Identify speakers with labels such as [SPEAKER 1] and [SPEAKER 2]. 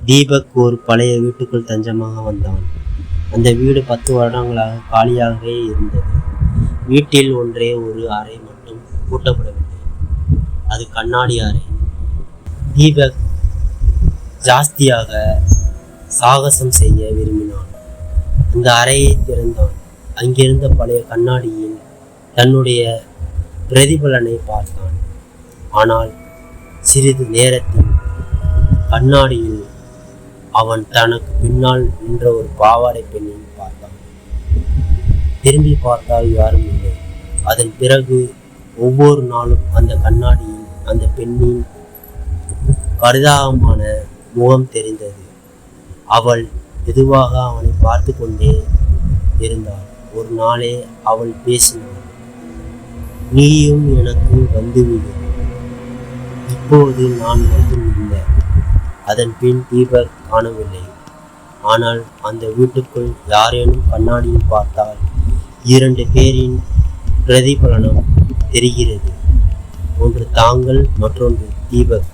[SPEAKER 1] தீபக் ஒரு பழைய வீட்டுக்குள் தஞ்சமாக வந்தான். அந்த வீடு 10 வருடங்களாக காலியாகவே இருந்தது. வீட்டில் ஒன்றே ஒரு அறை மட்டும் பூட்டப்படவில்லை. அது கண்ணாடி அறை. தீபக் ஜாஸ்தியாக சாகசம் செய்ய விரும்பினான். அந்த அறையை திறந்தான். அங்கிருந்த பழைய கண்ணாடியில் தன்னுடைய பிரதிபலனை பார்த்தான். ஆனால் சிறிது நேரத்தில் கண்ணாடியில் அவன் தனக்கு பின்னால் நின்ற ஒரு பாவாடை பெண்ணை பார்த்தான். திரும்பி பார்த்தால் யாரும் இல்லை. அதன் பிறகு ஒவ்வொரு நாளும் அந்த கண்ணாடியில் அந்த பெண்ணின் பரிதாபமான முகம் தெரிந்தது. அவள் மெதுவாக அவனை பார்த்து கொண்டே இருந்தாள். ஒரு நாளே அவள் பேசினாள். நீயும் எனக்கு வந்துவிடு, இப்போது நான் மட்டும் இல்லை. அதன் பின் தீபக் காணவில்லை. ஆனால் அந்த வீட்டுக்குள் யாரேனும் கண்ணாடியில் பார்த்தால் 2 பேரின் பிரதிபலனம் தெரிகிறது. ஒன்று தாங்கள், மற்றொன்று தீபக்.